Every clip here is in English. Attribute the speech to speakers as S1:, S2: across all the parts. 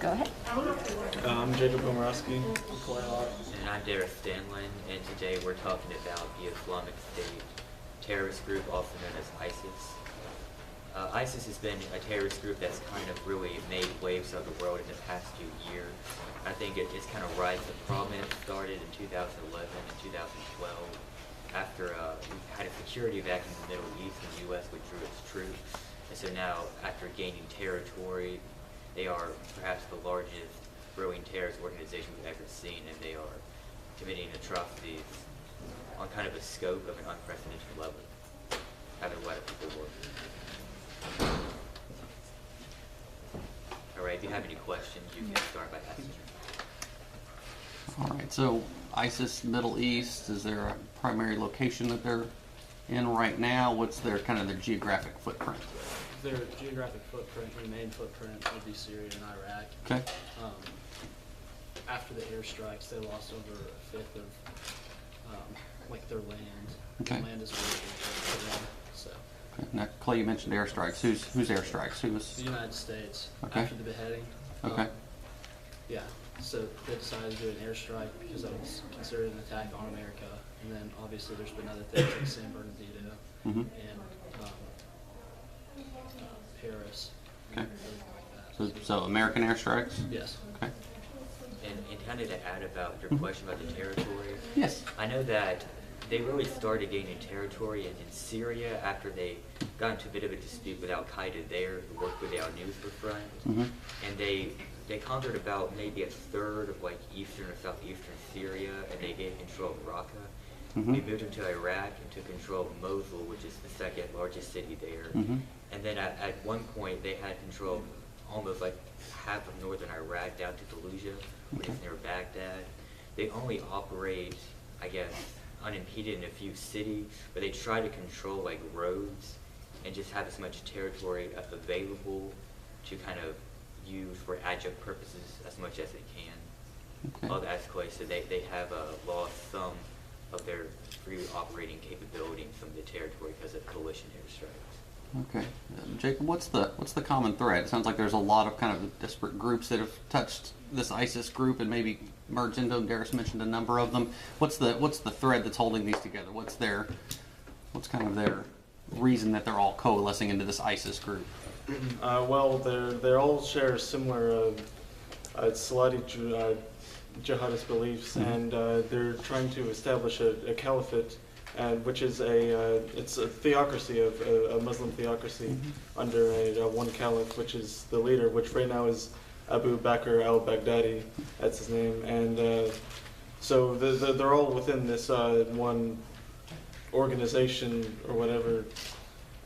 S1: Go ahead.
S2: I'm Jacob Komorowski.
S3: And I'm Derek Stanlin, and today we're talking about the Islamic State terrorist group, also known as ISIS. ISIS has been a terrorist group that's kind of really made waves of the world in the past few years. I think it's kind of rise to prominence. Started in 2011 and 2012 after we had a security vacuum in the Middle East and the U.S. withdrew its troops. And so now, after gaining territory, they are perhaps the largest growing terrorist organization we've ever seen, and they are committing atrocities on kind of a scope of an unprecedented level, having a lot of people work. All right, if you have any questions, you can start by asking.
S4: All right, so ISIS Middle East, is there a primary location that they're in right now? What's their kind of their geographic footprint?
S5: Their geographic footprint, their main footprint would be Syria and Iraq.
S4: Okay.
S5: After the airstrikes, they lost over a fifth of like their land.
S4: Okay.
S5: Land is really important for them. So
S4: Okay. Now, Clay, you mentioned airstrikes. Who's airstrikes? Who was?
S5: the United States,
S4: Okay.
S5: after the beheading.
S4: Okay.
S5: Yeah. So they decided to do an airstrike because that was considered an attack on America. And then obviously there's been other things like San Bernardino
S4: Mm-hmm.
S5: and Paris.
S4: Okay.
S5: And everything like that.
S4: So American airstrikes?
S5: Yes.
S4: Okay.
S3: And kind of to add about your
S4: Mhm.
S3: question about the territory,
S4: Yes.
S3: I know that they really started gaining territory in Syria after they got into a bit of a dispute with Al-Qaeda there, who worked with the Al-Nusra Front.
S4: Mm-hmm.
S3: And they conquered about maybe a third of like eastern or southeastern Syria, and they gained control of Raqqa.
S4: Mm-hmm.
S3: They moved into Iraq and took control of Mosul, which is the second largest city there.
S4: Mm-hmm.
S3: And then at one point, they had control of almost like half of northern Iraq down to Fallujah, which is near Baghdad. They only operate, I guess, unimpeded in a few cities, but they try to control like roads and just have as much territory available to kind of use for adjunct purposes as much as they can.
S4: Okay.
S3: All that's quite so they have lost some of their free operating capability in some of the territory because of coalition airstrikes.
S4: Okay. Jacob, what's the common thread? It sounds like there's a lot of kind of disparate groups that have touched this ISIS group and maybe merged into them. Darius mentioned a number of them. What's the thread that's holding these together? What's kind of their reason that they're all coalescing into this ISIS group?
S2: Well, they all share similar Salati jihadist beliefs, and they're trying to establish a caliphate, which is it's a theocracy of a Muslim theocracy under one caliph, which is the leader, which right now is Abu Bakr al-Baghdadi. That's his name, and so they're all within this one organization or whatever,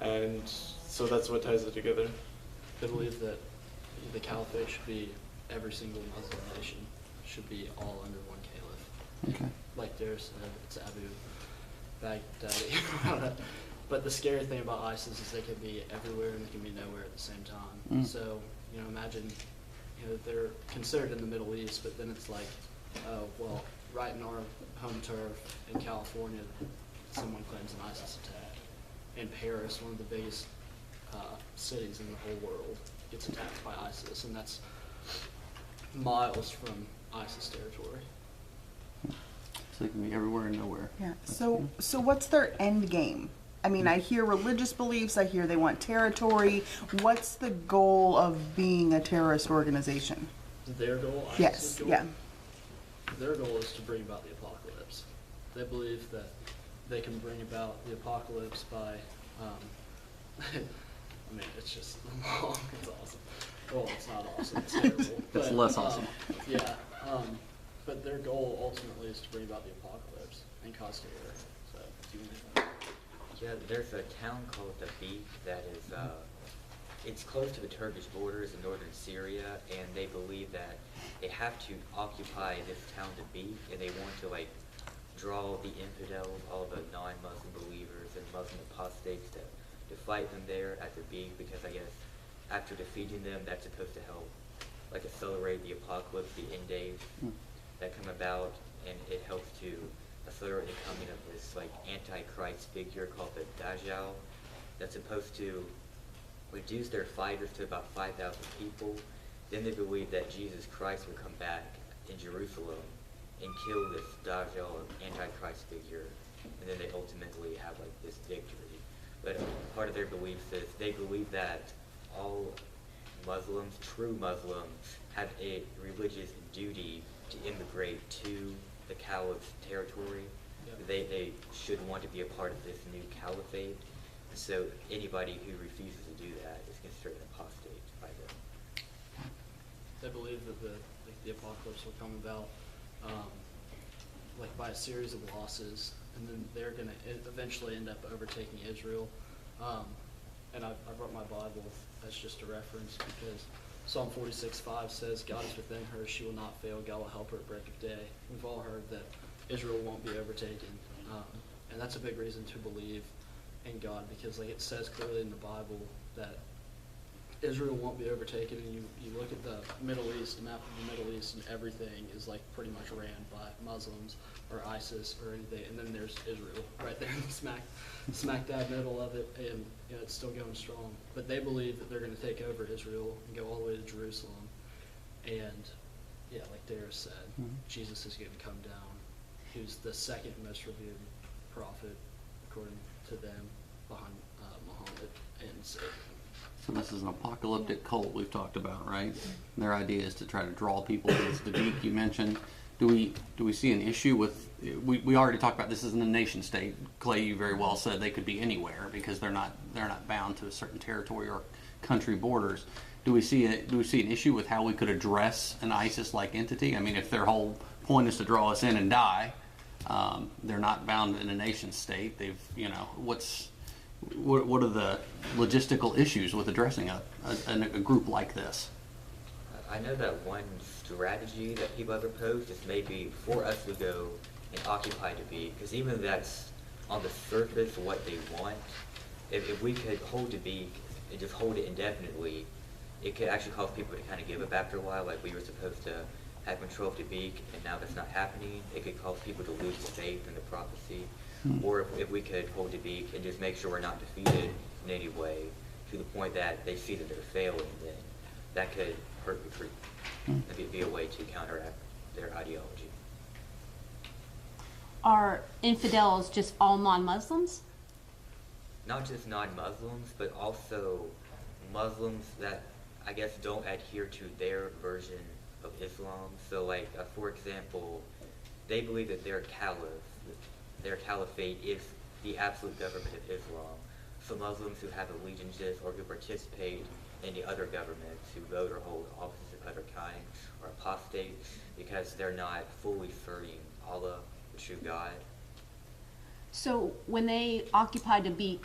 S2: and so that's what ties it together.
S5: They believe that the caliphate should be every single Muslim nation should be all under one caliph.
S4: Okay.
S5: Like Darius said, it's Abu Baghdadi. But the scary thing about ISIS is they can be everywhere and they can be nowhere at the same time.
S4: Mm.
S5: So, imagine, they're considered in the Middle East, but then it's like, oh, well, right in our home turf in California, someone claims an ISIS attack. In Paris, one of the biggest cities in the whole world, gets attacked by ISIS, and that's miles from ISIS territory.
S4: So they can be everywhere and nowhere.
S1: Yeah. So what's their end game? I mean, I hear religious beliefs. I hear they want territory. What's the goal of being a terrorist organization?
S5: Their goal, ISIS's
S1: Yes.
S5: goal?
S1: Yeah.
S5: Their goal is to bring about the apocalypse. They believe that they can bring about the apocalypse by, I mean, it's just long. It's awesome. Well, it's not awesome. It's terrible.
S4: It's less awesome.
S5: Yeah. But their goal ultimately is to bring about the apocalypse and cause terror. So, do you want to?
S3: Yeah, there's a town called Dabiq that is, it's close to the Turkish borders in northern Syria, and they believe that they have to occupy this town Dabiq, and they want to like draw the infidels, all the non-Muslim believers and Muslim apostates to fight them there at Dabiq, because I guess after defeating them, that's supposed to help like accelerate the apocalypse, the end days that come about, and it helps to accelerate the coming of this like antichrist figure called the Dajjal that's supposed to reduce their fighters to about 5,000 people Then they believe that Jesus Christ will come back in Jerusalem and kill this Dajjal or Antichrist figure, and then they ultimately have like this victory. But part of their beliefs is they believe that all Muslims, true Muslims, have a religious duty to immigrate to the Caliph's territory.
S5: Yeah.
S3: They should want to be a part of this new caliphate. So anybody who refuses to do that is considered an apostate by them.
S5: They believe that the apocalypse will come about like by a series of losses, and then they're going to eventually end up overtaking Israel. And I brought my Bible as just a reference because Psalm 46:5 says, "God is within her; she will not fail. God will help her at break of day." We've all heard that Israel won't be overtaken, and that's a big reason to believe in God, because like it says clearly in the Bible that Israel won't be overtaken. And you look at the Middle East, the map of the Middle East, and everything is like pretty much ran by Muslims or ISIS or anything, and then there's Israel right there in the smack dab middle of it, and you know, it's still going strong. But they believe that they're going to take over Israel and go all the way to Jerusalem, and yeah, like Darius said, Jesus is going to come down, who's the second most revered prophet according to them, behind Muhammad and Satan.
S4: So this is an apocalyptic cult we've talked about, right? Their idea is to try to draw people to this Dabiq you mentioned. Do we see an issue with? We already talked about this isn't a nation state. Clay, you very well said they could be anywhere because they're not bound to a certain territory or country borders. Do we see an issue with how we could address an ISIS-like entity? I mean, if their whole point is to draw us in and die, they're not bound in a nation state. What are the logistical issues with addressing a group like this?
S3: I know that one strategy that people have proposed is maybe for us to go and occupy Dabiq, because even though that's on the surface what they want, if we could hold Dabiq and just hold it indefinitely, it could actually cause people to kind of give up after a while. Like we were supposed to have control of Dabiq, and now that's not happening. It could cause people to lose faith in the prophecy. Or if we could hold Dabiq and just make sure we're not defeated in any way, to the point that they see that they're failing, then that could hurt the group. That'd be a way to counteract their ideology.
S6: Are infidels just all non-Muslims?
S3: Not just non-Muslims, but also Muslims that I guess don't adhere to their version of Islam. So like, for example, they believe that their caliphate is the absolute government of Islam. So Muslims who have allegiances or who participate in the other governments, who vote or hold offices of other kind, are apostate because they're not fully serving Allah, the true God.
S6: So when they occupy Dabiq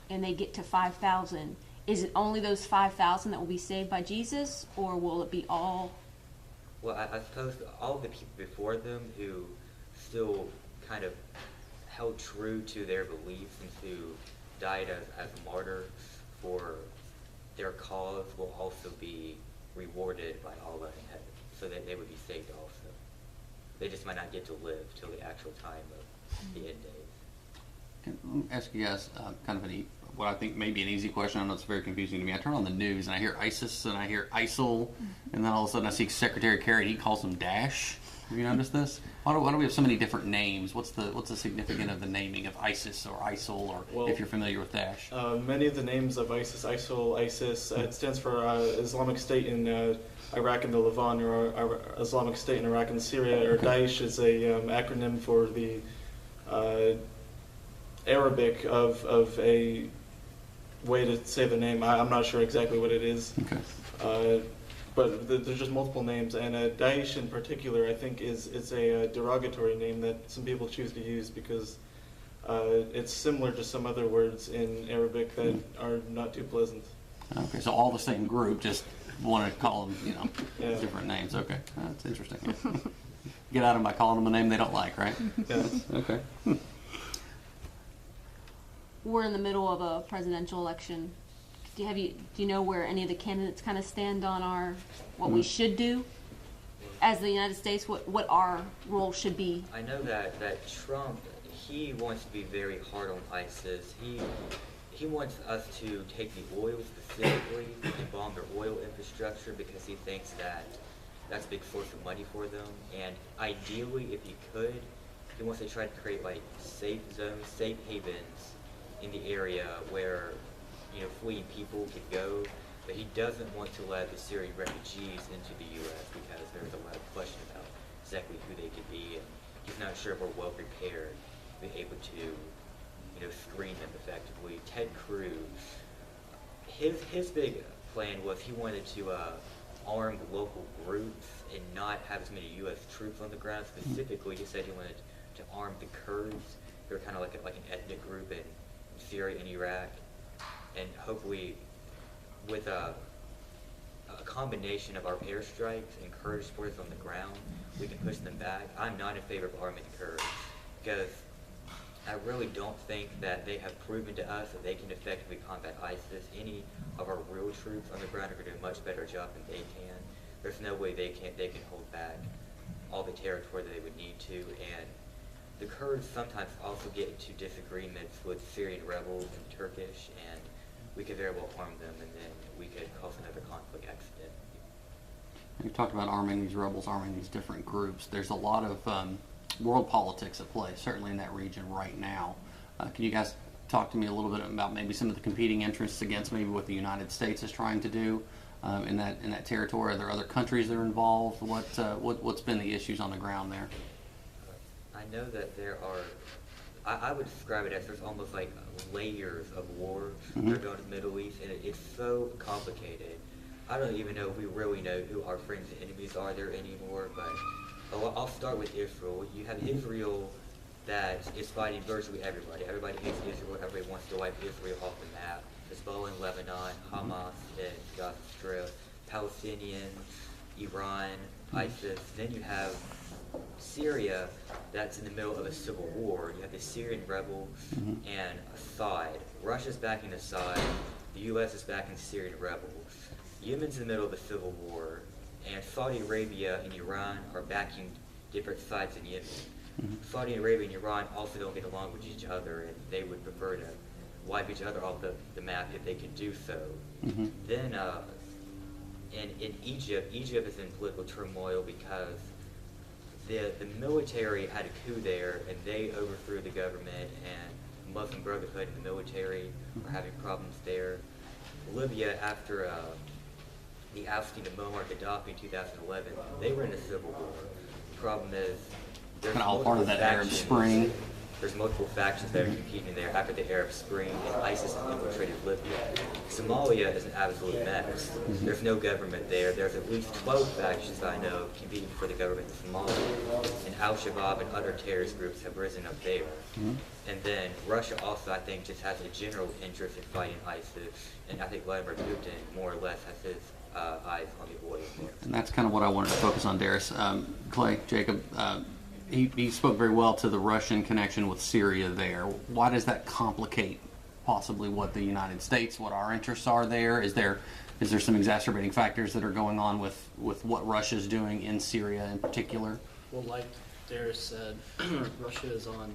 S6: and they get to 5,000, is it only those 5,000 that will be saved by Jesus, or will it be all?
S3: Well, I suppose all the people before them who still kind of held true to their beliefs and who died as martyrs for their cause will also be rewarded by Allah in heaven, so that they would be saved also. They just might not get to live till the actual time of the end days.
S4: Can I ask you guys kind of what I think may be an easy question? I know it's very confusing to me. I turn on the news and I hear ISIS and I hear ISIL, and then all of a sudden I see Secretary Kerry, he calls them Daesh. Have you noticed this? Why do we have so many different names? What's the significance of the naming of ISIS or ISIL, or if you're familiar with Daesh?
S2: Many of the names of ISIS, ISIL, ISIS, it stands for Islamic State in Iraq and the Levant, or Islamic State in Iraq and Syria, or Daesh is a acronym for the Arabic of a way to say the name. I'm not sure exactly what it is.
S4: Okay.
S2: But there's just multiple names, and Daesh in particular, I think, is a derogatory name that some people choose to use because it's similar to some other words in Arabic that are not too pleasant.
S4: Okay, so all the same group, just want to call them, different names. Okay, that's interesting. Get at them by calling them a name they don't like, right?
S2: Yeah.
S4: Okay.
S6: We're in the middle of a presidential election. Do you know where any of the candidates kind of stand on what we should do as the United States? What our role should be?
S3: I know that Trump, he wants to be very hard on ISIS. he wants us to take the oil specifically and bomb their oil infrastructure because he thinks that that's a big source of money for them. And ideally, if he could, he wants to try to create like safe zones, safe havens in the area where, you know, fleeing people could go. But he doesn't want to let the Syrian refugees into the U.S. because there's a lot of question about exactly who they could be, and he's not sure if we're well prepared to be able to, you know, screen them effectively. Ted Cruz, his big plan was he wanted to arm local groups and not have as many U.S. troops on the ground. Specifically, he said he wanted to arm the Kurds. They're kind of like an ethnic group in Syria and Iraq, and hopefully, with a combination of our airstrikes and Kurdish forces on the ground, we can push them back. I'm not in favor of arming the Kurds because I really don't think that they have proven to us that they can effectively combat ISIS. Any of our real troops on the ground are going to do a much better job than they can. There's no way they can hold back all the territory that they would need to. And the Kurds sometimes also get into disagreements with Syrian rebels and Turkish, and we could very well harm them, and then we could cause another conflict accident.
S4: You talked about arming these rebels, arming these different groups. There's a lot of world politics at play, certainly in that region right now. Can you guys talk to me a little bit about maybe some of the competing interests against maybe what the United States is trying to do in that territory? Are there other countries that are involved? What's been the issues on the ground there?
S3: I know that there are, I would describe it as there's almost like layers of war that are going to the Middle East, and it's so complicated. I don't even know if we really know who our friends and enemies are there anymore, but I'll start with Israel. You have Israel that is fighting virtually everybody. Everybody hates Israel. Everybody wants to wipe Israel off the map. Hezbollah in Lebanon, Hamas in Gaza Strip, Palestinians, Iran, ISIS. Then you have Syria that's in the middle of a civil war. You have the Syrian rebels and Assad. Russia's backing Assad. The U.S. is backing the Syrian rebels. Yemen's in the middle of a civil war. And Saudi Arabia and Iran are backing different sides in Yemen. Saudi Arabia and Iran also don't get along with each other, and they would prefer to wipe each other off the map if they could do so. Then in Egypt is in political turmoil because the military had a coup there, and they overthrew the government, and Muslim Brotherhood and the military are having problems there. Libya, after the ousting of Muammar Gaddafi in 2011, they were in a civil war. The problem is there's
S4: Kind of all part of that Arab Spring.
S3: There's multiple factions that are competing there after the Arab Spring, and ISIS has infiltrated Libya. Somalia is an absolute mess. There's no government there. There's at least 12 factions I know competing for the government in Somalia, and Al-Shabaab and other terrorist groups have risen up there. And then Russia also, I think, just has a general interest in fighting ISIS, and I think Vladimir Putin more or less has his eyes on the oil there.
S4: And that's kind of what I wanted to focus on, Darius. Clay, Jacob, he spoke very well to the Russian connection with Syria there. Why does that complicate possibly what the United States, what our interests are there? Is there some exacerbating factors that are going on with what Russia's doing in Syria in particular?
S5: Well, like Darius said, Russia is on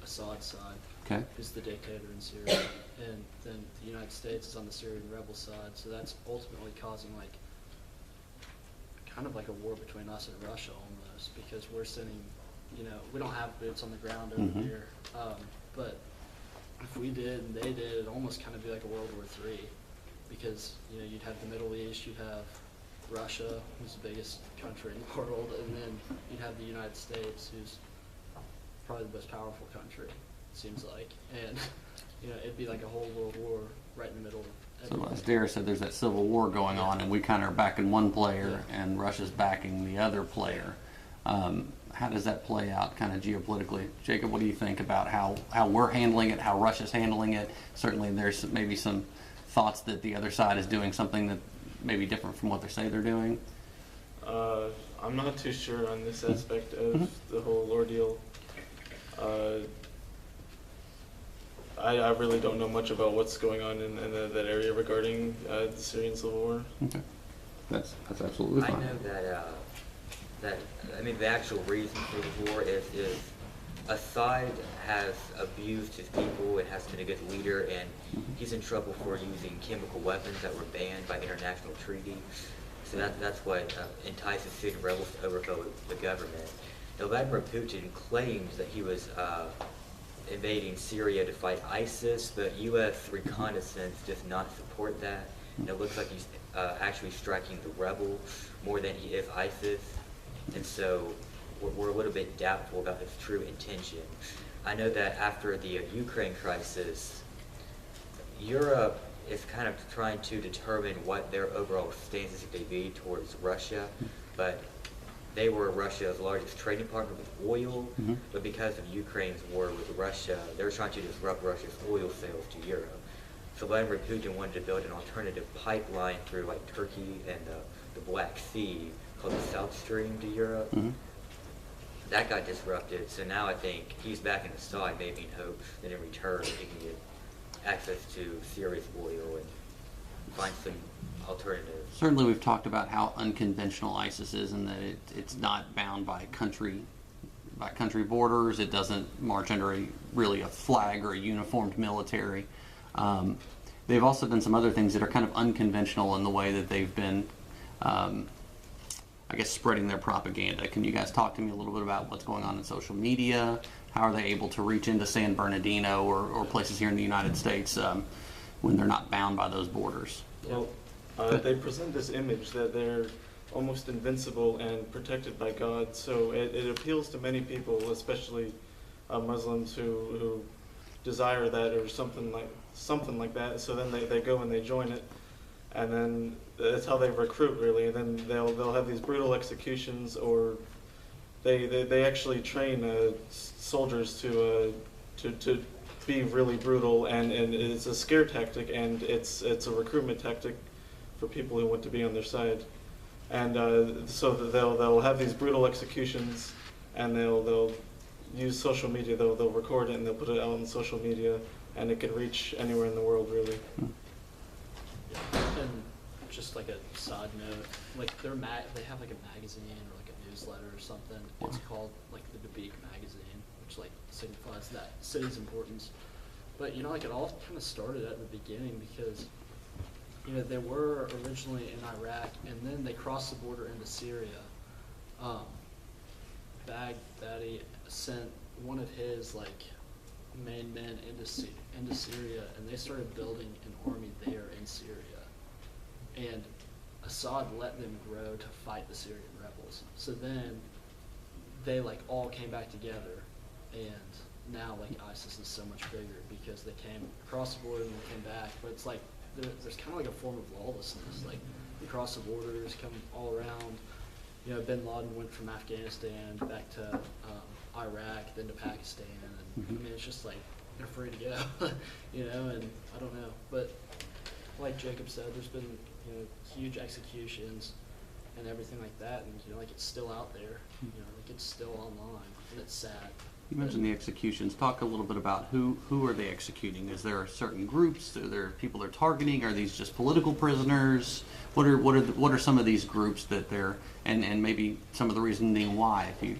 S5: Assad's side,
S4: Okay.
S5: who's the dictator in Syria, and then the United States is on the Syrian rebel side. So that's ultimately causing kind of like a war between us and Russia almost, because we're sending, we don't have boots on the ground over here. But if we did and they did, it'd almost kind of be like a World War III, because you'd have the Middle East, you'd have Russia, who's the biggest country in the world, and then you'd have the United States, who's probably the most powerful country, it seems like. And it'd be like a whole world war right in the middle of
S4: So
S5: everything.
S4: as Darius said, there's that civil war going on, and we kind of are backing one player, and Russia's backing the other player. How does that play out kind of geopolitically? Jacob, what do you think about how we're handling it, how Russia's handling it? Certainly there's maybe some thoughts that the other side is doing something that may be different from what they say they're doing.
S2: I'm not too sure on this aspect of the whole ordeal. I really don't know much about what's going on in that area regarding the Syrian civil war.
S4: Okay, that's absolutely
S3: I
S4: fine.
S3: know that the actual reason for the war is Assad has abused his people and has been a good leader, and he's in trouble for using chemical weapons that were banned by international treaty. So that's what entices Syrian rebels to overthrow the government. Now, Vladimir Putin claims that he was invading Syria to fight ISIS, but U.S. reconnaissance does not support that. And it looks like he's actually striking the rebel more than he is ISIS. And so we're a little bit doubtful about his true intention. I know that after the Ukraine crisis, Europe is kind of trying to determine what their overall stance is going to be towards Russia, but they were Russia's largest trading partner with oil, but because of Ukraine's war with Russia, they were trying to disrupt Russia's oil sales to Europe. So Vladimir Putin wanted to build an alternative pipeline through like Turkey and the Black Sea called the South Stream to Europe. That got disrupted, so now I think he's back in the side, maybe in hope that in return he can get access to Syria's oil and find some alternatives.
S4: Certainly, we've talked about how unconventional ISIS is, and that it's not bound by country borders. It doesn't march under really a flag or a uniformed military. They've also done some other things that are kind of unconventional in the way that they've been, I guess, spreading their propaganda. Can you guys talk to me a little bit about what's going on in social media? How are they able to reach into San Bernardino or places here in the United States when they're not bound by those borders?
S2: Well, they present this image that they're almost invincible and protected by God, so it appeals to many people, especially Muslims who desire that or something like that. So then they go and they join it, and then that's how they recruit, really. And then they'll have these brutal executions, or they actually train soldiers to be really brutal, and it's a scare tactic, and it's a recruitment tactic for people who want to be on their side. And so they'll have these brutal executions, and they'll use social media. They'll record it and they'll put it out on social media, and it can reach anywhere in the world, really.
S5: And just like a side note, like they have like a magazine or like a newsletter or something. It's called like the Dabiq magazine, which like signifies that city's importance. But you know, like it all kind of started at the beginning because you know they were originally in Iraq, and then they crossed the border into Syria. Baghdadi sent one of his like main men into Syria, and they started building an army there in Syria. And Assad let them grow to fight the Syrian rebels. So then they like all came back together, and now like ISIS is so much bigger because they came across the border and they came back. But it's like there's kind of like a form of lawlessness. Like they cross the borders, come all around. You know, Bin Laden went from Afghanistan back to Iraq, then to Pakistan, and I mean it's just like they're free to go, you know. And I don't know, but like Jacob said, there's been huge executions and everything like that, and like it's still out there, like it's still online, and it's sad.
S4: You mentioned the executions. Talk a little bit about who are they executing? Is there certain groups? Are there people they're targeting? Are these just political prisoners? What are some of these groups that they're and maybe some of the reasoning why, if you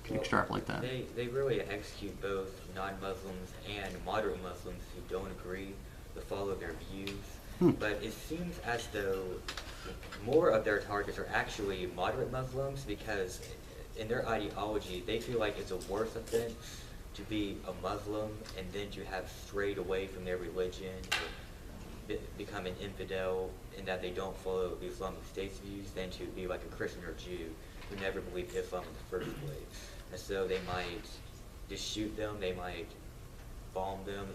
S4: can extrapolate that?
S3: They really execute both non-Muslims and moderate Muslims who don't agree to follow their views. But it seems as though more of their targets are actually moderate Muslims because in their ideology, they feel like it's a worse offense to be a Muslim and then to have strayed away from their religion or become an infidel in that they don't follow the Islamic State's views than to be like a Christian or Jew who never believed Islam in the first place. And so they might just shoot them, they might bomb them.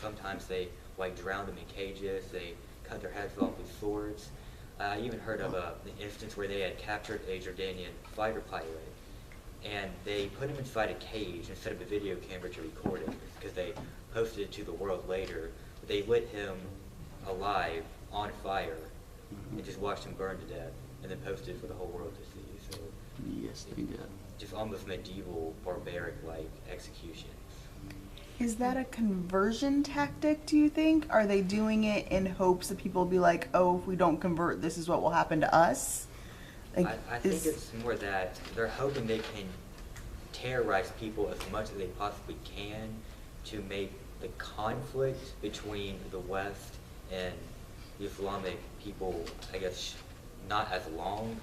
S3: Sometimes they like drown them in cages, they cut their heads off with swords. I even heard of an instance where they had captured a Jordanian fighter pilot, and they put him inside a cage and set up a video camera to record it because they posted it to the world later. But they lit him alive on fire and just watched him burn to death, and then posted it for the whole world to see. So
S4: Yes, they did.
S3: just almost medieval, barbaric-like execution.
S1: Is that a conversion tactic, do you think? Are they doing it in hopes that people will be like, oh, if we don't convert, this is what will happen to us? Like,
S3: I think it's more that they're hoping they can terrorize people as much as they possibly can to make the conflict between the West and the Islamic people, I guess, not as long.